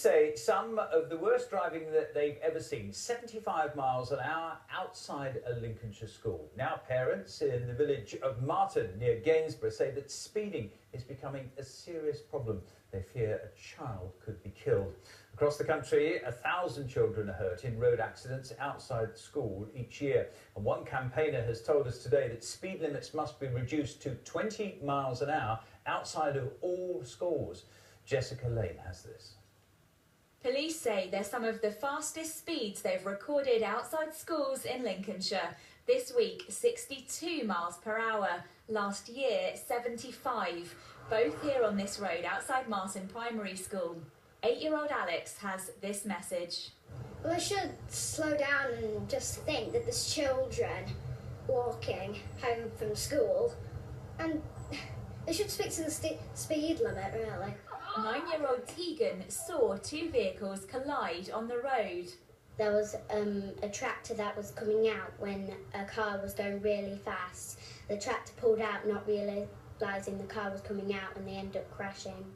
say some of the worst driving that they've ever seen, 75 miles an hour outside a Lincolnshire school. Now parents in the village of Marton near Gainsborough say that speeding is becoming a serious problem. They fear a child could be killed. Across the country, 1,000 children are hurt in road accidents outside school each year. And one campaigner has told us today that speed limits must be reduced to 20 miles an hour outside of all schools. Jessica Lane has this. Police say they're some of the fastest speeds they've recorded outside schools in Lincolnshire. This week, 62 miles per hour. Last year, 75. Both here on this road outside Marton Primary School. 8-year-old Alex has this message. Well, I should slow down and just think that there's children walking home from school, and they should stick to the speed limit, really. 9-year-old Tegan saw two vehicles collide on the road. There was a tractor that was coming out when a car was going really fast. The tractor pulled out, not realising the car was coming out, and they ended up crashing.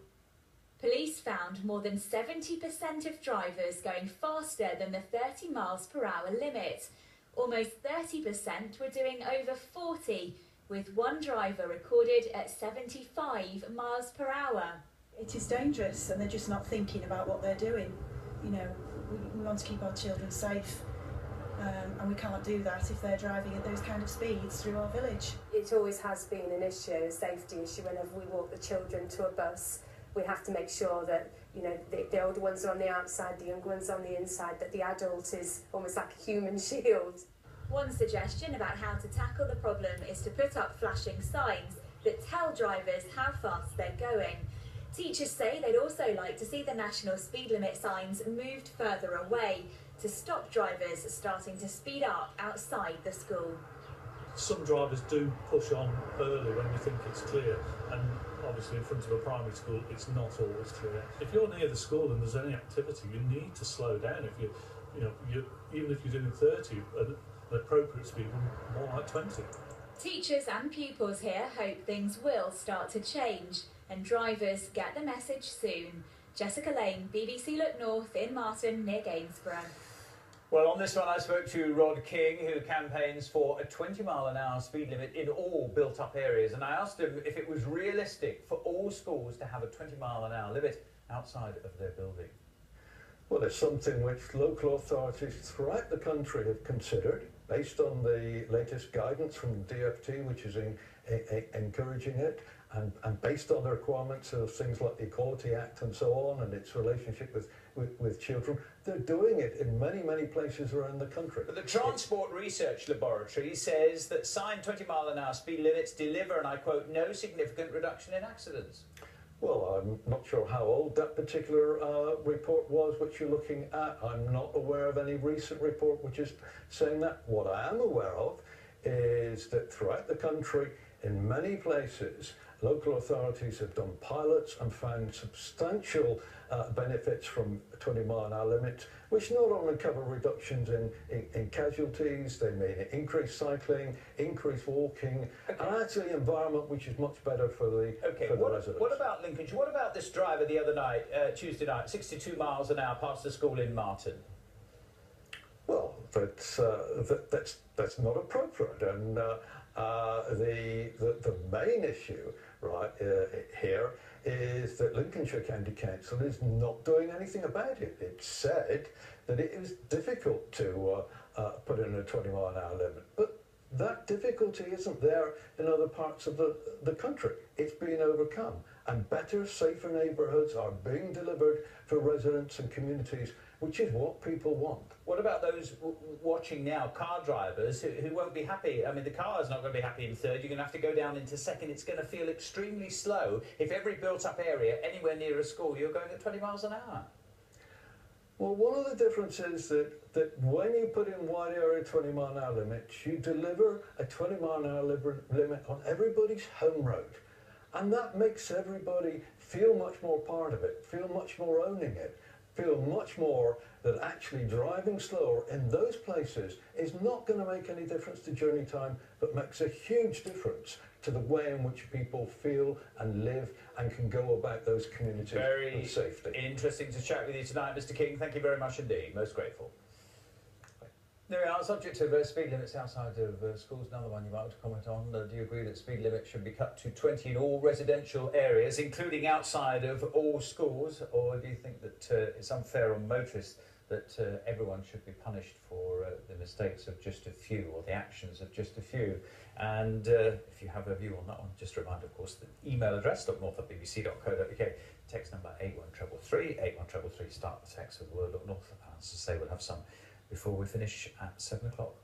Police found more than 70% of drivers going faster than the 30 miles per hour limit. Almost 30% were doing over 40, with one driver recorded at 75 miles per hour. It is dangerous, and they're just not thinking about what they're doing. You know, we want to keep our children safe, and we can't do that if they're driving at those kind of speeds through our village. It always has been an issue, a safety issue, whenever we walk the children to a bus. We have to make sure that, you know, the older ones are on the outside, the younger ones on the inside, that the adult is almost like a human shield. One suggestion about how to tackle the problem is to put up flashing signs that tell drivers how fast they're going. Teachers say they'd also like to see the national speed limit signs moved further away to stop drivers starting to speed up outside the school. Some drivers do push on early when you think it's clear, and obviously in front of a primary school it's not always clear. If you're near the school and there's any activity, you need to slow down. If even if you're doing 30, an appropriate speed would be more like 20. Teachers and pupils here hope things will start to change and drivers get the message soon. Jessica Lane, BBC Look North in Marton near Gainsborough. Well, on this one I spoke to Rod King, who campaigns for a 20-mile-an-hour speed limit in all built-up areas, and I asked him if it was realistic for all schools to have a 20-mile-an-hour limit outside of their building. Well, it's something which local authorities throughout the country have considered, based on the latest guidance from DfT, which is encouraging it, and based on the requirements of things like the Equality Act and so on, and its relationship with children. They're doing it in many, many places around the country. But the Transport Research Laboratory says that signed 20-mile-an-hour speed limits deliver, and I quote, no significant reduction in accidents. Well, I'm not sure how old that particular report was which you're looking at. I'm not aware of any recent report which is saying that. What I am aware of is that throughout the country, in many places, local authorities have done pilots and found substantial benefits from 20-mile-an-hour limits, which not only cover reductions in casualties, they may increase cycling, increase walking, and actually environment which is much better for the, residents. What about Lincolnshire? What about this driver the other night, Tuesday night, 62 miles an hour past the school in Marton? Well, that's not appropriate, and the main issue right here is that Lincolnshire County Council is not doing anything about it. It said that it is difficult to put in a 20-mile-an-hour limit, but that difficulty isn't there in other parts of the country. It's being overcome, and better, safer neighbourhoods are being delivered for residents and communities, which is what people want. What about those watching now, car drivers who won't be happy? I mean, the car's not going to be happy in third. You're going to have to go down into second. It's going to feel extremely slow if every built-up area anywhere near a school you're going at 20 miles an hour. Well, one of the differences is that when you put in wide area 20-mile-an-hour limits, you deliver a 20-mile-an-hour limit on everybody's home road. And that makes everybody feel much more part of it, feel much more owning it, feel much more that actually driving slower in those places is not going to make any difference to journey time, but makes a huge difference to the way in which people feel and live and can go about those communities with safety. Very interesting to chat with you tonight, Mr. King. Thank you very much indeed. Most grateful. There we are, subject of speed limits outside of schools. Another one you might want to comment on. Do you agree that speed limits should be cut to 20 in all residential areas, including outside of all schools? Or do you think that it's unfair on motorists that everyone should be punished for the mistakes of just a few or the actions of just a few? And if you have a view on that one, just a reminder, of course, the email address, north@bbc.co.uk, text number 81333, 81333, start the text with the word Look North. As I say, we'll have some before we finish at 7 o'clock.